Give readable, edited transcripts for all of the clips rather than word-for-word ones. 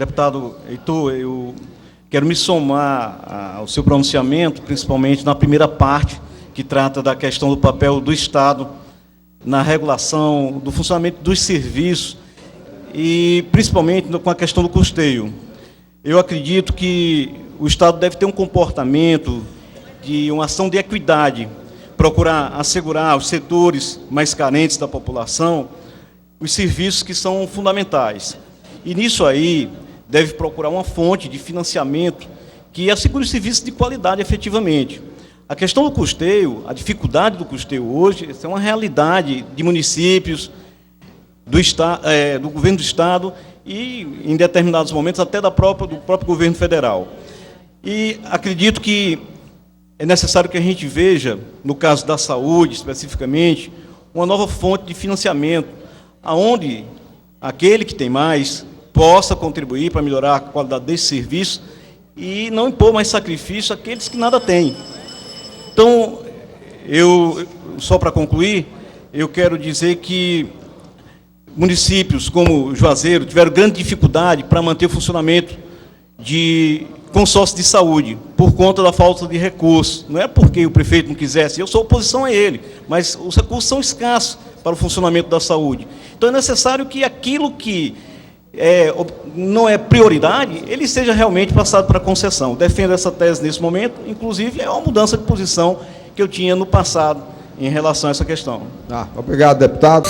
Deputado Heitor, eu quero me somar ao seu pronunciamento, principalmente na primeira parte, que trata da questão do papel do Estado na regulação do funcionamento dos serviços e, principalmente, com a questão do custeio. Eu acredito que o Estado deve ter um comportamento de uma ação de equidade, procurar assegurar aos setores mais carentes da população os serviços que são fundamentais. E nisso aí, deve procurar uma fonte de financiamento que assegure os serviços de qualidade efetivamente. A questão do custeio, a dificuldade do custeio hoje, é uma realidade de municípios, do governo do Estado e, em determinados momentos, até do próprio governo federal. E acredito que é necessário que a gente veja, no caso da saúde, especificamente, uma nova fonte de financiamento, onde aquele que tem mais possa contribuir para melhorar a qualidade desse serviço e não impor mais sacrifício àqueles que nada têm. Então, só para concluir, eu quero dizer que municípios como Juazeiro tiveram grande dificuldade para manter o funcionamento de consórcio de saúde, por conta da falta de recursos. Não é porque o prefeito não quisesse, eu sou oposição a ele, mas os recursos são escassos para o funcionamento da saúde. Então é necessário que aquilo que não é prioridade, ele seja realmente passado para concessão. Defendo essa tese nesse momento, inclusive é uma mudança de posição que eu tinha no passado em relação a essa questão. Obrigado, deputado.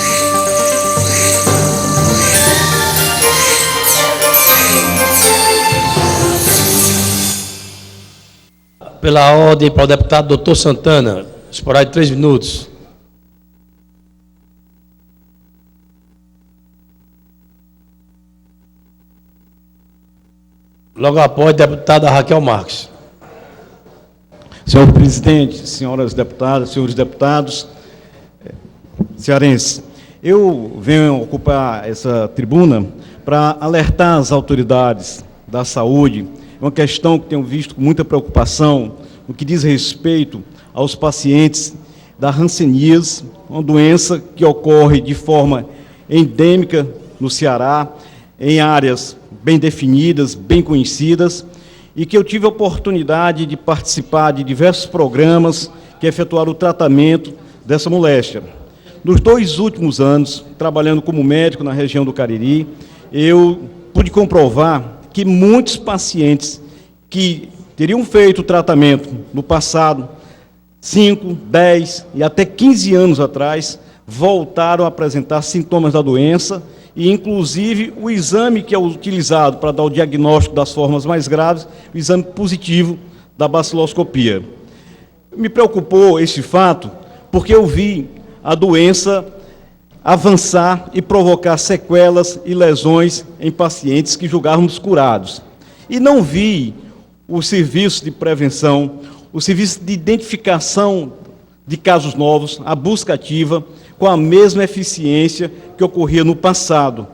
Pela ordem, para o deputado doutor Santana, esperar de 3 minutos. Logo após, a deputada Raquel Marques. Senhor presidente, senhoras deputadas, senhores deputados cearenses, eu venho ocupar essa tribuna para alertar as autoridades da saúde. É uma questão que tenho visto com muita preocupação no que diz respeito aos pacientes da hanseníase, uma doença que ocorre de forma endêmica no Ceará, em áreas bem definidas, bem conhecidas, e que eu tive a oportunidade de participar de diversos programas que efetuaram o tratamento dessa moléstia. Nos 2 últimos anos, trabalhando como médico na região do Cariri, eu pude comprovar que muitos pacientes que teriam feito o tratamento no passado, 5, 10 e até 15 anos atrás, voltaram a apresentar sintomas da doença e, inclusive, o exame que é utilizado para dar o diagnóstico das formas mais graves, o exame positivo da baciloscopia. Me preocupou esse fato porque eu vi a doença avançar e provocar sequelas e lesões em pacientes que julgávamos curados. E não vi o serviço de prevenção, o serviço de identificação de casos novos, a busca ativa, com a mesma eficiência que ocorria no passado.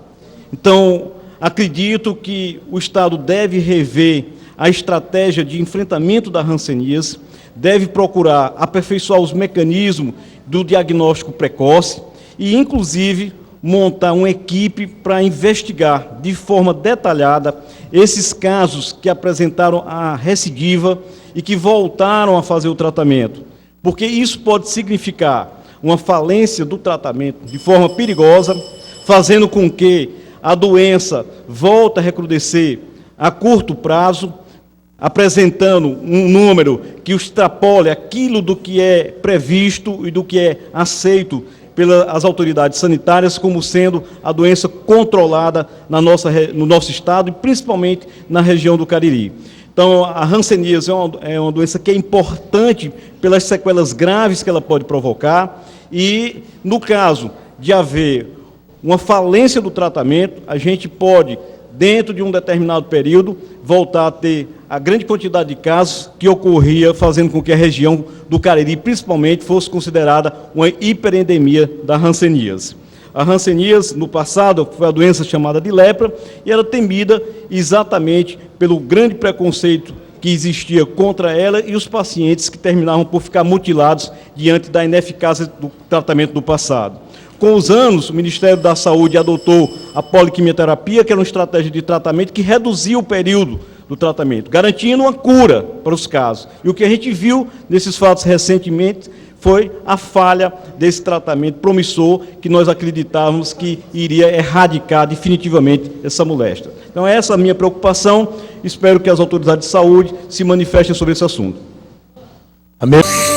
Então, acredito que o Estado deve rever a estratégia de enfrentamento da hanseníase, deve procurar aperfeiçoar os mecanismos do diagnóstico precoce e, inclusive, montar uma equipe para investigar de forma detalhada esses casos que apresentaram a recidiva e que voltaram a fazer o tratamento, porque isso pode significar uma falência do tratamento de forma perigosa, fazendo com que a doença volte a recrudescer a curto prazo, apresentando um número que extrapole aquilo do que é previsto e do que é aceito pelas autoridades sanitárias como sendo a doença controlada no nosso estado e principalmente na região do Cariri. Então, a hanseníase é uma doença que é importante pelas sequelas graves que ela pode provocar e, no caso de haver uma falência do tratamento, a gente pode, dentro de um determinado período, voltar a ter a grande quantidade de casos que ocorria, fazendo com que a região do Cariri, principalmente, fosse considerada uma hiperendemia da hanseníase. A hanseníase, no passado, foi a doença chamada de lepra, e era temida exatamente pelo grande preconceito que existia contra ela e os pacientes que terminavam por ficar mutilados diante da ineficácia do tratamento do passado. Com os anos, o Ministério da Saúde adotou a poliquimioterapia, que era uma estratégia de tratamento que reduzia o período do tratamento, garantindo uma cura para os casos. E o que a gente viu nesses fatos recentemente foi a falha desse tratamento promissor que nós acreditávamos que iria erradicar definitivamente essa moléstia. Então, essa é a minha preocupação. Espero que as autoridades de saúde se manifestem sobre esse assunto. Amém.